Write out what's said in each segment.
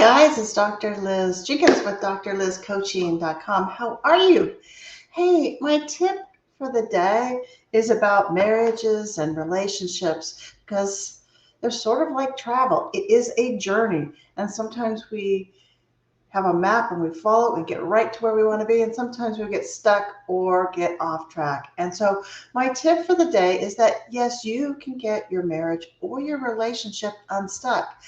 guys, it's Dr. Liz Jenkins with drlizcoaching.com. How are you? Hey, my tip for the day is about marriages and relationships because they're sort of like travel. It is a journey, and sometimes we have a map and we follow it, we get right to where we want to be, and sometimes we get stuck or get off track. And so, my tip for the day is that yes, you can get your marriage or your relationship unstuck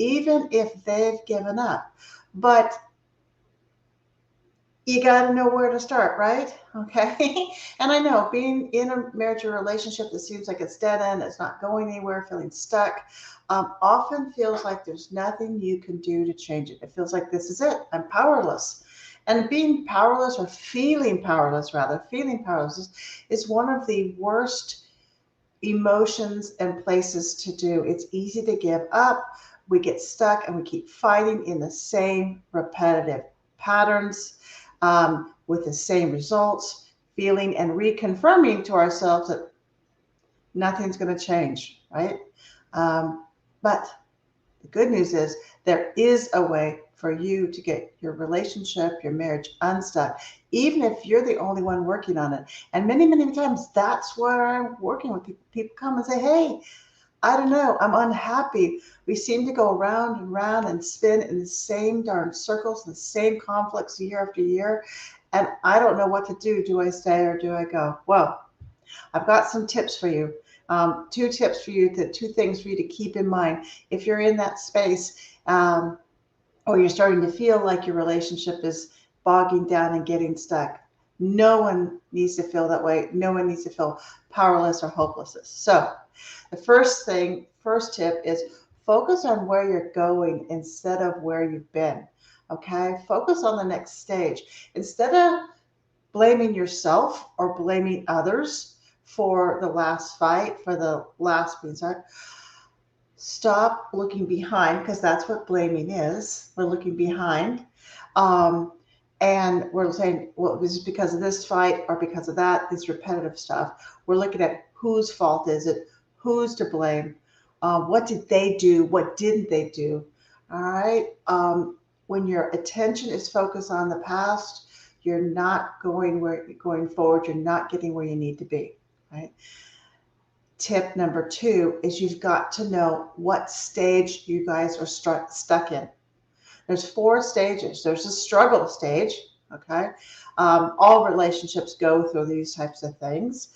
even if they've given up. But you got to know where to start, right? Okay. And I know being in a marriage or relationship that seems like it's dead end, it's not going anywhere, feeling stuck, often feels like there's nothing you can do to change it. It feels like this is it. I'm powerless. And being powerless, or feeling powerless, rather, feeling powerless is one of the worst emotions and places to do. It's easy to give up. We get stuck and we keep fighting in the same repetitive patterns with the same results, feeling and reconfirming to ourselves that nothing's going to change, right? But the good news is there is a way for you to get your relationship, your marriage unstuck, even if you're the only one working on it. And many, many times that's where I'm working with people. People come and say, hey, I don't know, I'm unhappy. We seem to go round and round and spin in the same darn circles, the same conflicts year after year. And I don't know what to do. Do I stay or do I go? Well, I've got some tips for you. Two tips for you, two things for you to keep in mind. If you're in that space or you're starting to feel like your relationship is bogging down and getting stuck, no one needs to feel that way. No one needs to feel powerless or hopeless. So the first tip is focus on where you're going instead of where you've been. Okay, focus on the next stage. Instead of blaming yourself or blaming others for the last fight, for the last being stuck, stop looking behind, because that's what blaming is. We're looking behind. Um, and we're saying, well, this is because of this fight or because of that, this repetitive stuff. We're looking at whose fault is it, who's to blame, what did they do, what didn't they do. All right. When your attention is focused on the past, you're not going forward. You're not getting where you need to be. Right. Tip number 2 is you've got to know what stage you guys are stuck in. There's 4 stages. There's a struggle stage. Okay. All relationships go through these types of things.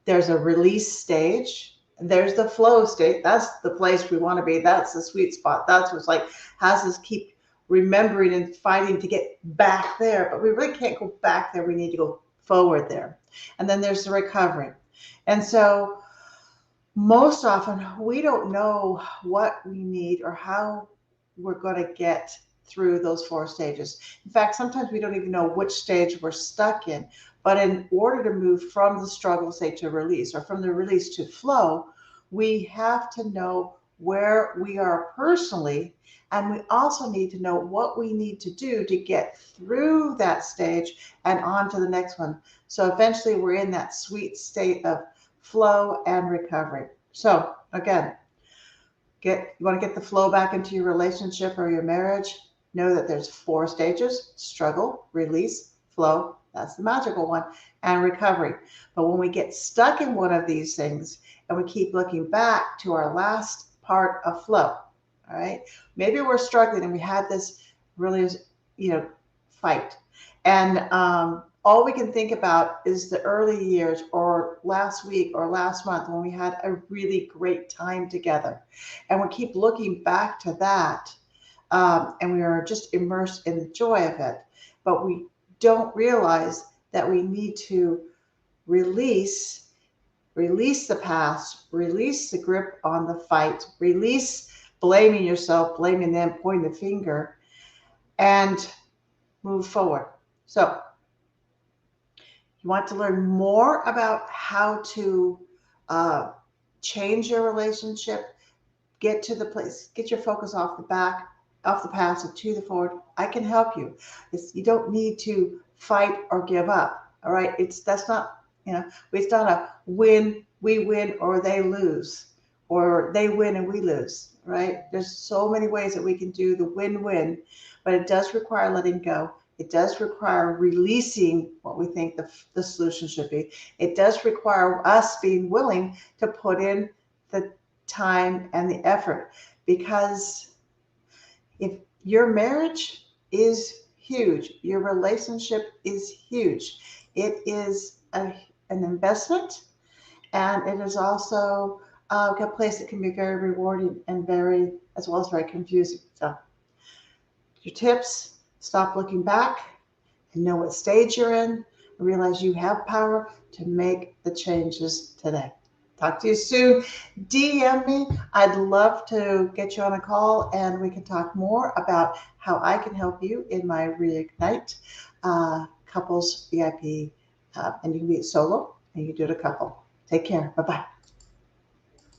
There's a release stage. There's the flow state. That's the place we want to be. That's the sweet spot. That's what's like has us keep remembering and fighting to get back there. But we really can't go back there. We need to go forward there. And then there's the recovery. And so most often we don't know what we need or how we're going to get through those 4 stages. In fact, sometimes we don't even know which stage we're stuck in. But in order to move from the struggle state to release, or from the release to flow, we have to know where we are personally. And we also need to know what we need to do to get through that stage and on to the next one. So eventually we're in that sweet state of flow and recovery. So again, you want to get the flow back into your relationship or your marriage, know that there's 4 stages: struggle, release, flow. That's the magical one, and recovery. But when we get stuck in one of these things and we keep looking back to our last part of flow, all right, maybe we're struggling and we had this really, fight. And all we can think about is the early years or last week or last month when we had a really great time together. And we keep looking back to that, and we are just immersed in the joy of it. But we don't realize that we need to release the past, release the grip on the fight, release blaming yourself, blaming them, pointing the finger, and move forward. So you want to learn more about how to change your relationship, get to the place, get your focus off the past and to the forward. I can help you. You don't need to fight or give up. All right. That's not, it's not a we win or they lose, or they win and we lose. right? There's so many ways that we can do the win-win, but it does require letting go. It does require releasing what we think the solution should be. It does require us being willing to put in the time and the effort, because if your marriage is huge, your relationship is huge. It is an investment, and it is also a place that can be very rewarding and very, as well as very confusing. So, your tips: stop looking back and know what stage you're in. Realize you have power to make the changes today. Talk to you soon. DM me. I'd love to get you on a call and we can talk more about how I can help you in my Reignite couples VIP. And you can be it solo and you can do it a couple. Take care. Bye bye.